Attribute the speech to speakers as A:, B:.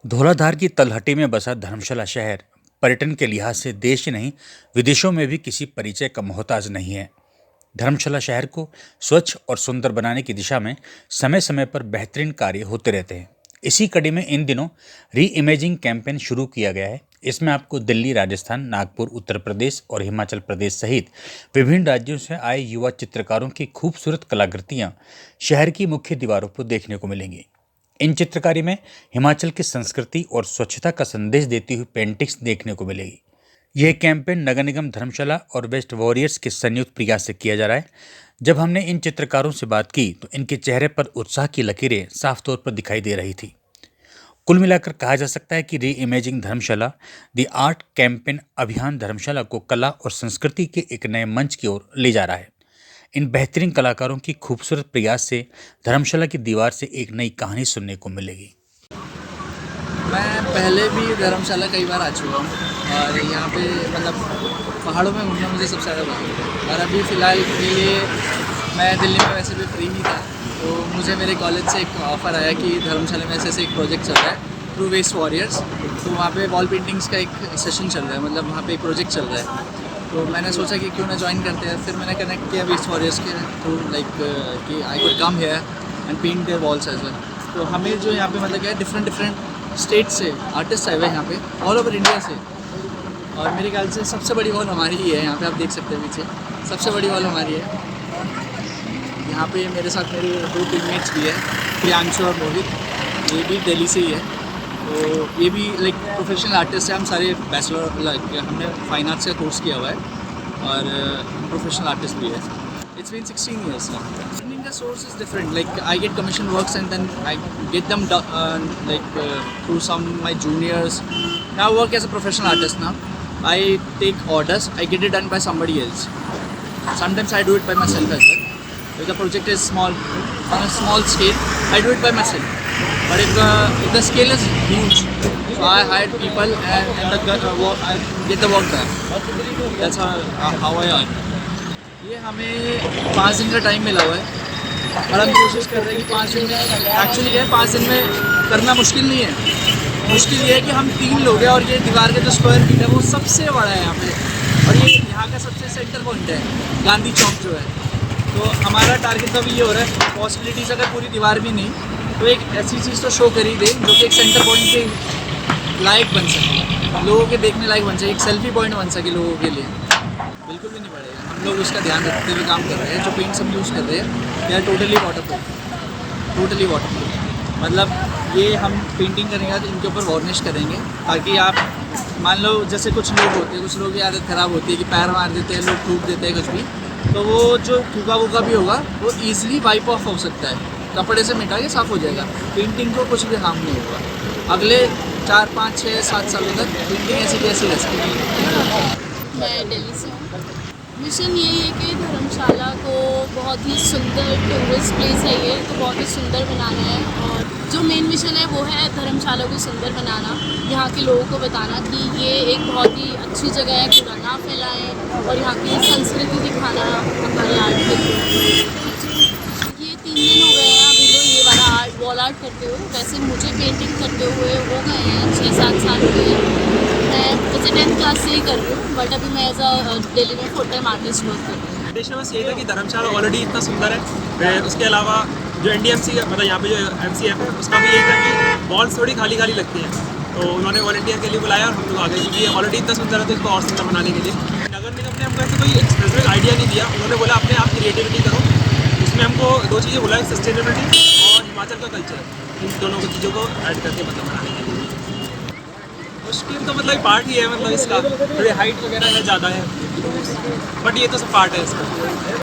A: धौलाधार की तलहटी में बसा धर्मशाला शहर पर्यटन के लिहाज से देश ही नहीं विदेशों में भी किसी परिचय का मोहताज नहीं है। धर्मशाला शहर को स्वच्छ और सुंदर बनाने की दिशा में समय समय पर बेहतरीन कार्य होते रहते हैं। इसी कड़ी में इन दिनों री इमेजिंग कैंपेन शुरू किया गया है। इसमें आपको दिल्ली, राजस्थान, नागपुर, उत्तर प्रदेश और हिमाचल प्रदेश सहित विभिन्न राज्यों से आए युवा चित्रकारों की खूबसूरत कलाकृतियां शहर की मुख्य दीवारों पर देखने को मिलेंगी। इन चित्रकारी में हिमाचल की संस्कृति और स्वच्छता का संदेश देती हुई पेंटिंग्स देखने को मिलेगी। यह कैंपेन नगर निगम धर्मशाला और वेस्ट वॉरियर्स के संयुक्त प्रयास से किया जा रहा है। जब हमने इन चित्रकारों से बात की तो इनके चेहरे पर उत्साह की लकीरें साफ तौर पर दिखाई दे रही थी। कुल मिलाकर कहा जा सकता है कि री imaging Dharamshala the art campaign अभियान धर्मशाला को कला और संस्कृति के एक नए मंच की ओर ले जा रहा है। इन बेहतरीन कलाकारों की खूबसूरत प्रयास से धर्मशाला की दीवार से एक नई कहानी सुनने को मिलेगी।
B: मैं पहले भी धर्मशाला कई बार आ चुका हूँ और यहाँ पे मतलब पहाड़ों में घूमना मुझे सबसे ज़्यादा पसंद है। और अभी फ़िलहाल के लिए मैं दिल्ली में वैसे भी फ्री ही था, तो मुझे मेरे कॉलेज से एक ऑफ़र आया कि धर्मशाला में ऐसे एक प्रोजेक्ट चल रहा है थ्रू वेस्ट वॉरियर्स। तो वहाँ पे वॉल पेंटिंग्स का एक सेशन चल रहा है, मतलब वहाँ पे एक प्रोजेक्ट चल रहा है। तो मैंने सोचा कि क्यों ना ज्वाइन करते हैं। फिर मैंने कनेक्ट किया वेस्ट वॉरियर्स के थ्रू, लाइक कि I could come here and paint their walls as well. तो हमें जो यहाँ पे मतलब क्या है, डिफरेंट स्टेट से आर्टिस्ट आए हुए हैं यहाँ पे, ऑल ओवर इंडिया से। और मेरे ख्याल से सबसे बड़ी वॉल हमारी ही है। यहाँ पे आप देख सकते हैं पीछे सबसे बड़ी वॉल हमारी है। यहाँ पे मेरे साथ मेरे 2 टीममेट्स भी है, प्रियांशु और मोहित। ये भी दिल्ली से ही है, तो ये भी लाइक प्रोफेशनल आर्टिस्ट है। हम सारे बैचलर लाइक हमने फाइन आर्ट्स का कोर्स किया हुआ है और हम प्रोफेशनल आर्टिस्ट भी है। It's been 16 years now. Earning the source is different. Like I get commission works and then I get them through some my juniors. Now I work as a professional artist now. I take orders. I get it done by somebody else. Sometimes I do it by myself as well. If the project is small, on a small scale, I do it by myself. But if the scale is huge, so I hire people and I get the work done. That's how I earn. ये हमें 5 दिन का time मिला हुआ है और हम कोशिश कर रहे हैं कि 5 दिन में एक्चुअली क्या है, 5 दिन में करना मुश्किल नहीं है। मुश्किल ये है कि हम 3 लोग हैं और ये दीवार का जो स्क्वायर फीट है वो सबसे बड़ा है यहाँ पे, और ये यहाँ का सबसे सेंटर पॉइंट है, गांधी चौक जो है। तो हमारा टारगेट तो अभी ये हो रहा है, पॉसिबिलिटीज़ अगर पूरी दीवार भी नहीं तो एक ऐसी चीज़ तो शो कर ही दे जो कि एक सेंटर पॉइंट के लायक बन सके, लोगों के देखने लायक बन सके, एक सेल्फी पॉइंट बन सके लोगों के लिए। बिल्कुल भी नहीं पड़ेगा। हम लोग उसका ध्यान रखते हुए काम कर रहे हैं। जो पेंट सब यूज़ कर रहे हैं यह टोटली वाटरप्रूफ। मतलब ये हम पेंटिंग करेंगे तो इनके ऊपर वार्निश करेंगे, ताकि आप मान लो जैसे कुछ लोग होते हैं, कुछ लोगों की आदत ख़राब होती है कि पैर मार देते हैं, लोग थूक देते हैं कुछ भी, तो वो जो थूका वूका भी होगा वो ईजिली वाइप ऑफ हो सकता है, कपड़े से मिटा के साफ़ हो जाएगा। पेंटिंग को कुछ भी हार्म नहीं होगा। अगले 4, 5, 6, 7 सालों तक पेंटिंग ऐसी कैसी रह सकती।
C: मैं दिल्ली से हूँ। मिशन यही है कि धर्मशाला को बहुत ही सुंदर टूरिस्ट प्लेस है, ये तो बहुत ही सुंदर बनाना है। और जो मेन मिशन है वो है धर्मशाला को सुंदर बनाना, यहाँ के लोगों को बताना कि ये एक बहुत ही अच्छी जगह है, कूड़ा ना फैलाएं और यहाँ की संस्कृति दिखाना हमारे आर्ट के थ्रू। ये 3 दिन हो गए हैं अभी तो ये वाला वॉल आर्ट करते हुए। वैसे मुझे पेंटिंग करते हुए हो गए हैं 6-7 साल हो गए हैं। मैं वैसे 10th क्लास से ही कर रही हूँ, बट अभी मैं एज अ दिल्ली में फुल टाइम आर्टिस्ट वर्क कर रही हूँ।
D: उद्देश्य बस ये था कि धर्मशाला ऑलरेडी इतना सुंदर है, उसके अलावा जो NDMC मतलब यहाँ पे जो MCF है उसका भी ये था कि वॉल्स थोड़ी खाली खाली लगती हैं, तो उन्होंने वॉलंटियर के लिए बुलाया और हम लोग आ गए, क्योंकि ये ऑलरेडी इतना सुंदर है तो इसको और सुंदर बनाने के लिए नगर निगम ने हमको ऐसे कोई स्पेसिफिक आइडिया नहीं दिया। उन्होंने बोला अपने आप क्रिएटिविटी करो। उसमें हमको 2 चीज़ें बोला, सस्टेनेबिलिटी और हिमाचल का कल्चर, इन दोनों की चीज़ों को ऐड करके मतलब बनाने के लिए। मुश्किल तो मतलब पार्ट ही है, मतलब इसका थोड़ी हाइट वगैरह है ज़्यादा है, बट ये तो सब पार्ट है इसका।